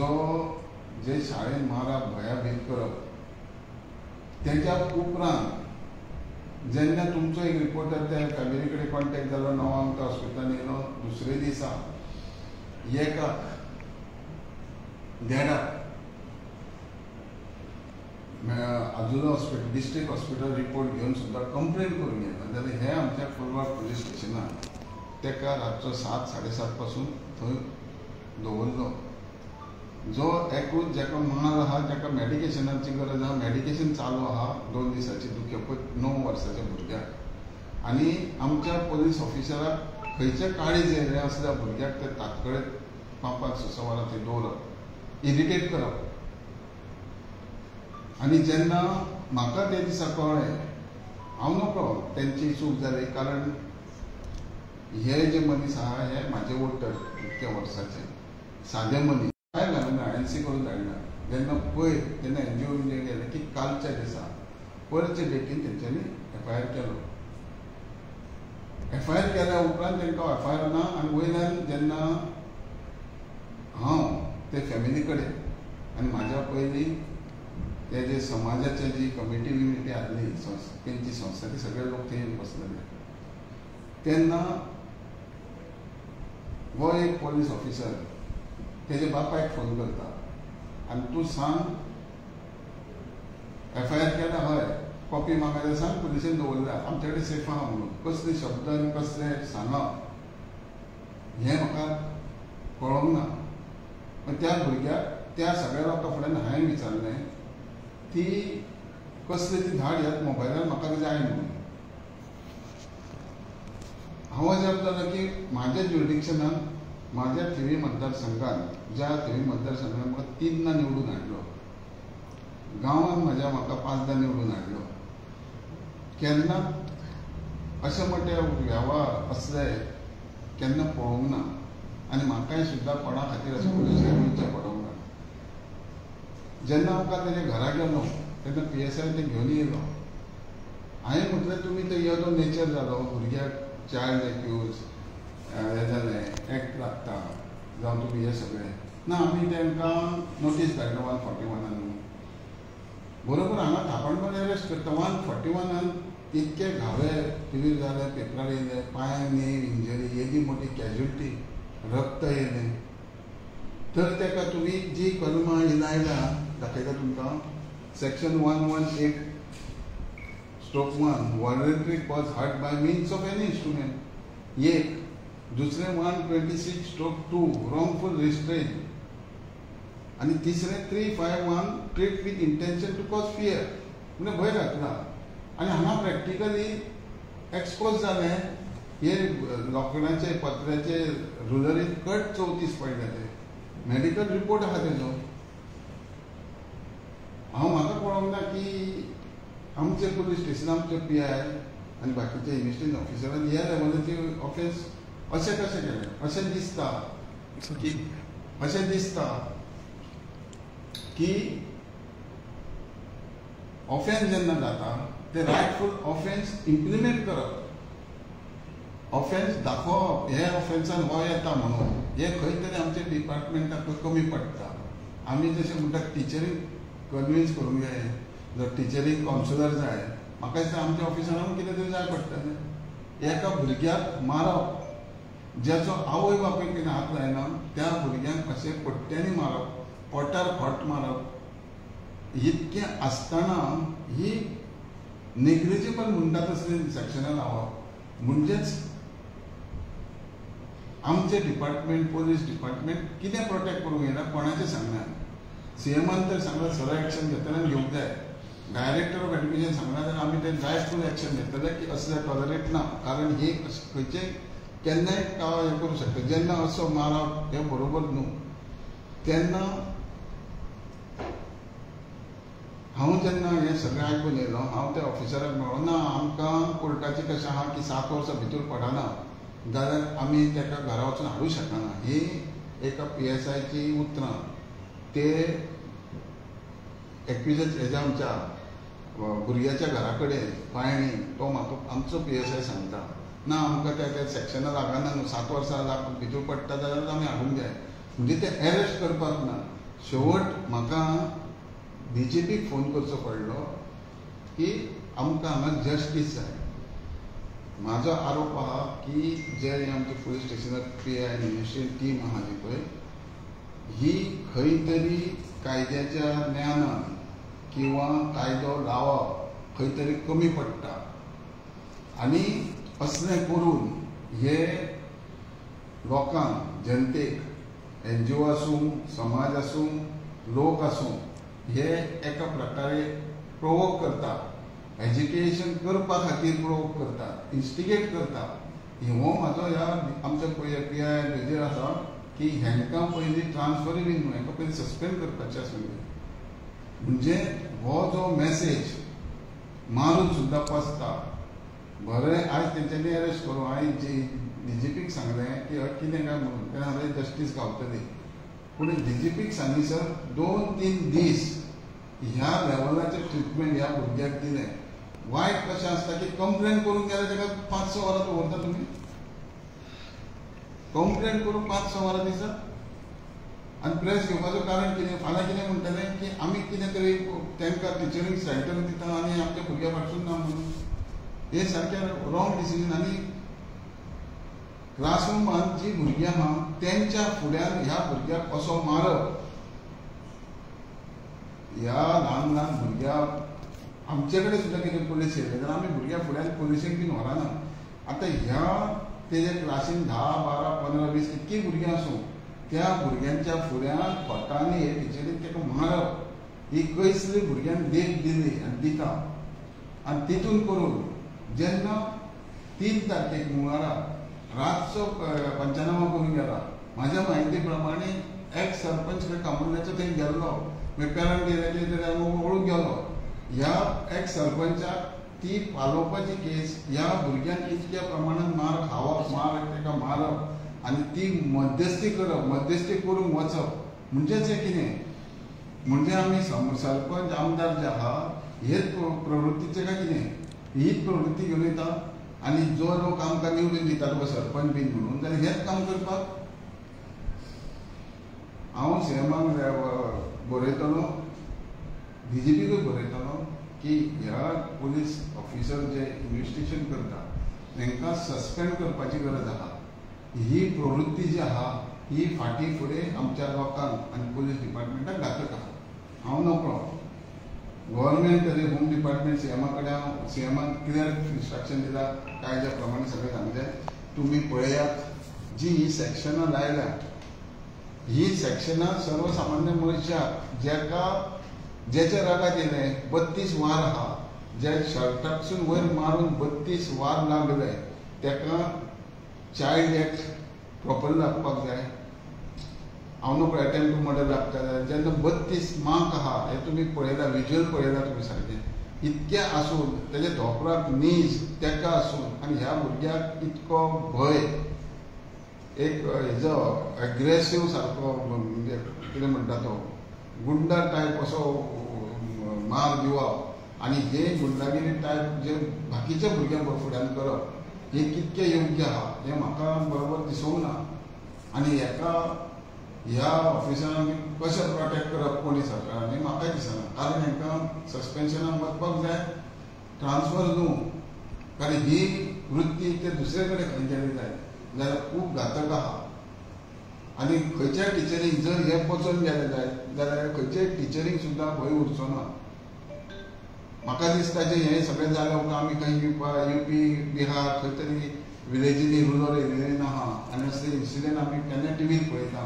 जो जे शाळेन मारप भयाभीत करप त्याच्या उपरांत जेन्ना तुमचो एक रिपोर्टर त्या फॅमिली कडेन कॉन्टॅक्ट जालो 9 अंक हॉस्पिटलान येयलो दुसरे दिसा एकाक देडाक आजुला हॉस्पिटल डिस्ट्रिक्ट हॉस्पिटल रिपोर्ट घेवन सुद्दां कंप्लेन करून येता जाल्यार हे आमच्या फुलबाग पुलीस स्टेशनान तेका रातचो 7-7:30 पासून थंय दवरलो. जो एकूच जाका मार आहा ताका मेडिकेशनाची गरज आहा मेडिकेशन चालू आहा 2 दिसाची दुखेपत 9 वर्साच्या भुरग्याक आनी आमच्या पुलीस ऑफिसराक खंयचे काळीज येयले असल्या भुरग्याक ते तातकळे 5-6 वरां थंय दवरप इरिटेट करप. आनी जेन्ना म्हाका ते दिसा कळ्ळें हांव नकळो तेंची चूक जाली कारण हे जे मनीस आहा हे म्हाजे वोटर इतक्या वर्साचे सादे मनीस काय घालना एनसी करून धाडना. जेन्ना पयर तेन्ना NGO गेले की कालच्या दिसा परचे डेटीन तेंच्यांनी FIR केलो. FIR केल्या उपरांत तांकां FIR ना आनी वयल्यान जेन्ना हांव ते फॅमिली कडेन आनी म्हाज्या पयलीं ते जे समाजाचे जी कमिटी बिमिटी आसली तेंची संस्था ती सगळे लोक थंय बसलेले तेन्ना हो एक पुलीस ऑफिसर तेजे बापायक फोन करता आनी तूं सांग FIR केला हय कॉपी म्हाका जाय सांग पुलिशेन दवरल्या आमचे कडेन सेफ आहा म्हणून कसले शब्द आनी कसले सांगप हें म्हाका कळोंक ना. पण त्या भुरग्याक त्या सगळ्या लोकां फुड्यान हांवें विचारलें ती कसली ती धाड ह्यात मोबायलार म्हाका जाय म्हणून. हांव अजाप जालो की म्हाज्या ज्युरिडिक्शनान म्हाज्या थिवी मतदारसंघात ज्या थिवी मतदारसंघात म्हाका 3दां निवडून हाडलो गांवांत म्हाका 5दां निवडून हाडलो केन्ना अशे मोठे वेव्हार असले केन्ना पळोवंक ना आनी म्हाकाय सुद्दां कोणा खातीर अशें पुलिशेन वयचें पडोंक ना. जेन्ना आमकां तेजे घरा गेलो तेन्ना PSI ते घेवन येयलो हांवें म्हटलें तुमी तो येदो नेचर जालो भुरग्याक चायल्ड एक्यूज हे जालें एक्ट लागता जावं तुमी हे सगळें ना आमी तांकां नोटीस धाडटा 141 बरोबर हांगा थापणकर अरेस्ट करता 141 इतके घावे टीव्हीर जाले पेपरार येयले पांयांक नीव इंजरी येदी मोठी कॅज्युलिटी रक्त येयलें तर ताका तुमी जी कलमां इलायला दाखयता तुमकां section 118/1 voluntary cause hurt by means of any instrument एक दुसरें 126/2 wrongful restraint आणि तिसरें 351 threat with intention to cause fear म्हणजे भंय घातला. आनी हांगा प्रॅक्टिकली एक्सपोज जालें हे लोकडाचे पत्र्याचे रुलरीत कट 34 पडले ते मेडिकल रिपोर्ट आहा तेजो. हांव म्हाका कळोंक ना की आमचे पुलीस स्टेशन आमचे PI आनी बाकीचे इन्व्हेस्टिगेशन ऑफिसरान ह्या लेवलाचे ऑफेन्स अशें कशें केलें अशें दिसता की ऑफेन्स जेन्ना जाता ते रायटफूल ऑफेन्स इम्प्लिमेंट करप ऑफेन्स दाखोवप हे ऑफेन्सान हो येता म्हणून हे खंय तरी आमच्या डिपार्टमेंटाक कमी पडटा. आमी जशें म्हणटा टिचरींक कन्विन्स करूंक जाय जर टिचरींक कावन्सिलर जाय म्हाका दिसता आमच्या ऑफिसरांक कितें तरी जाय पडटलें. एका भुरग्याक मारप ज्याचो आवय बापूय कितें हात लायना त्या भुरग्यांक अशें पट्ट्यांनी मारप पोटार खोट मारप इतकें आसतना ही नेग्लिजिबल म्हणटा तसली सेक्शनां लावप म्हणजेच आमचे डिपार्टमेंट पुलीस डिपार्टमेंट कितें प्रोटेक्ट करूंक येना कोणाचें सांगना. CMन तर सांगलां सरळ एक्शन घेतलें घेवंक जाय डायरेक्टर ऑफ एड्युकेशन सांगना जाल्यार आमी ते रायटफूल एक्शन घेतले की असले टॉलरेट ना कारण हे खंयचे केन्नाय हे करूं शकता. जेन्ना असो मारप हे बरोबर न्हू तेन्ना हांव जेन्ना हें सगळें आयकून येयलो हांव त्या ऑफिसराक म्हणलो ना आमकां कोर्टाचें कशें आहा की 7 वर्सां भितर पडना जाल्यार आमी ताका घरा वचून हाडूं शकना. ही एका PSIची उतरां ते एक्विजन हेज्या आमच्या भुरग्याच्या घरा कडेन पायणी तो म्हाका आमचो PSI सांगता ना आमकां त्या सेक्शना लागना न्हू 7 वर्सां भितर पडटा जाल्यार आमी हाडूंक जाय म्हणजे ते अरेस्ट करपाक ना शेवट म्हाका BJPक फोन करचो पडलो की आमकां हांगा जस्टीस जाय. म्हाजो आरोप आहा की जे आमचे पुलीस स्टेशनार PI इन्व्हेस्टिगेशन टीम आहा जी पळय ही खंय तरी कायद्याच्या ज्ञानान किंवा कायदो लावप खंय तरी कमी पडटा आनी असलें करून हे लोकांक जनतेक NGO आसूं समाज आसूं लोक आसूं हे एका प्रकारे प्रोवोक करता, एज्युकेशन करपा खातीर प्रोवोक करता, इन्स्टिगेट करता. हो म्हाजो ह्या आमच्या PI हेजेर आसा की हांकां पयलीं ट्रान्सफरी बीन न्हू हांकां पयलीं सस्पेंड करपाचें आसलें. म्हणजे हो जो मॅसेज मारून सुद्दां पसता. बरें आयज तेंच्यांनी अरेस्ट करूं. आयज DGPक सांगलें की कितें काय म्हणून तेणें हांवें जस्टीस गावतली. पूण DGPक सांगिसर 2-3 दीस ह्या लेवलाचें ट्रिटमेंट ह्या भुरग्याक दिलें. वायट कशें आसता की कंप्लेन करून गेल्यार ताका 5-6 वरां दवरता तुमी. कंप्लेन करून 5-6 वरां दिसा आनी प्रेस घेवपाचें कारण कितें? फाल्यां कितें म्हणटलें की आमी कितें तरी तांकां टिचरींग सेंटर दिता आनी आमच्या भुरग्या फाटसून ना म्हणून. हे सारकें रॉंग डिसिजन. आनी क्लासरूमान जी भुरगीं आहा तेंच्या फुड्यान ह्या भुरग्याक कसो मारप. ह्या ल्हान ल्हान भुरग्याक आमचे कडेन सुद्दां कितें पुलीस येयले जाल्यार आमी भुरग्या फुड्यान पुलिसेक बीन व्हराना. आतां ह्या तेजे क्लासीन 10-12-15-20 इतकी भुरगीं आसूं त्या भुरग्यांच्या फुड्यान फटांनी हे टिचरीक ताका मारप ही कसली भुरग्यांक देख दिली आनी दिता. आनी तितून करून जेन्ना 3 तारखेक मंगळारा रातचो पंचनामा करून गेला. म्हाज्या म्हायती प्रमाणे एक्स सरपंच कामुर्ल्याचो थंय गेल्लो. मागीर पेरंट एरियाचेर वळून गेलो. ह्या एक्स सरपंचाक ती पालोवपाची केस ह्या भुरग्यांक इतक्या प्रमाणात मार खावप, ताका मारप आनी ती मध्यस्थी करप, मध्यस्थी करून वचप म्हणजेच हें कितें? म्हणजे आमी सरपंच आमदार जे आहा हेच प्रवृत्तीचे काय कितें? हीच प्रवृत्ती घेवन येता आनी जो लोक आमकां निवडून दितात पळय सरपंच बीन म्हणून जाल्यार हेच काम करपाक. हांव CMाक बरयतलो, DGPकूय बरयतलो की ह्या पुलीस ऑफिसर जे इन्व्हेस्टिगेशन करता तांकां सस्पेंड करपाची गरज आहा. ही प्रवृत्ती जी आहा ही फाटीं फुडें आमच्या लोकांक आनी पुलीस डिपार्टमेंटाक घातक आहा. हांव नकळो गव्हर्मेंट तरी होम डिपार्टमेंट CMा कडेन हांव CMान क्लियर इन्स्ट्रक्शन दिला कायद्या प्रमाणे सगळें सांगलें. तुमी पळयात जी ही सॅक्शनां लायल्यात ही सॅक्शनां सर्वसामान्य मनशाक जेच्या रागात येयलें 32 वार आहा, जे शर्टाकसून वयर मारून 32 वार लागले ताका चायल्ड एक्ट प्रॉपर लागपाक जाय. हांव नको अटेम्प्ट टू मर्डर लागता. जेन्ना 32 मार्क आहा हे तुमी पळयला, विज्युअल पळयला तुमी सारकें. इतकें आसून तेजे धोपराक नीज तेका आसून आनी ह्या भुरग्याक इतको भंय, एक हेजो एग्रेसीव सारको म्हणजे कितें म्हणटा तो गुंडा टायप असो मार दिवप आनी हे गुंडागिरी टायप जे बाकीच्या भुरग्यां फुड्यान करप हे कितकें योग्य आहा हें म्हाका बरोबर दिसूंक ना. आनी हेका ह्या ऑफिसरांनी कशें प्रोटेक्ट करप कोणी सरकारांनी म्हाकाय दिसना. कारण हांकां सस्पेन्शनाक वचपाक जाय, ट्रान्सफर न्हू. कारण ही वृत्ती ते दुसरे कडेन खंय गेली जाय जाल्यार खूब घातक आहा. आनी खंयच्याय टिचरीक जर हे पचोवन गेले जाय जाल्यार खंयच्याय टिचरीक सुद्दां भंय उरचो ना. म्हाका दिसता जे हें सगळें जालें उपरांत आमी खंय UP बिहार खंय तरी विलेजींनी रुरल एरियेन आहा आनी असले इन्सिडेंट आमी केन्ना टीव्हीर पळयता.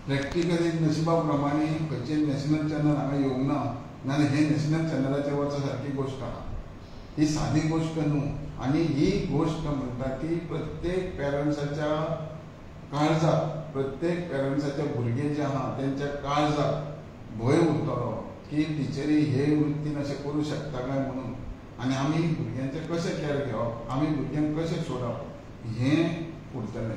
प्रॅक्टिकली नशिबा प्रमाणे खंयचे नॅशनल चॅनल हांगा येवंक ना नाल्यार हे नॅशनल चॅनलाचेर वचो सारकी गोश्ट आहा. ही सादी गोश्ट न्हू. आनी ही गोश्ट म्हणटा ती प्रत्येक पेरंट्साच्या काळजाक, प्रत्येक पेरंट्साचे भुरगे जे आहा तेंच्या काळजाक भंय उरतलो की टिचरी हे वृत्तीन अशें करूं शकता काय म्हणून. आनी आमी भुरग्यांचें कशें कॅर घेवप, आमी भुरग्यांक कशें सोडप हें उरतलें.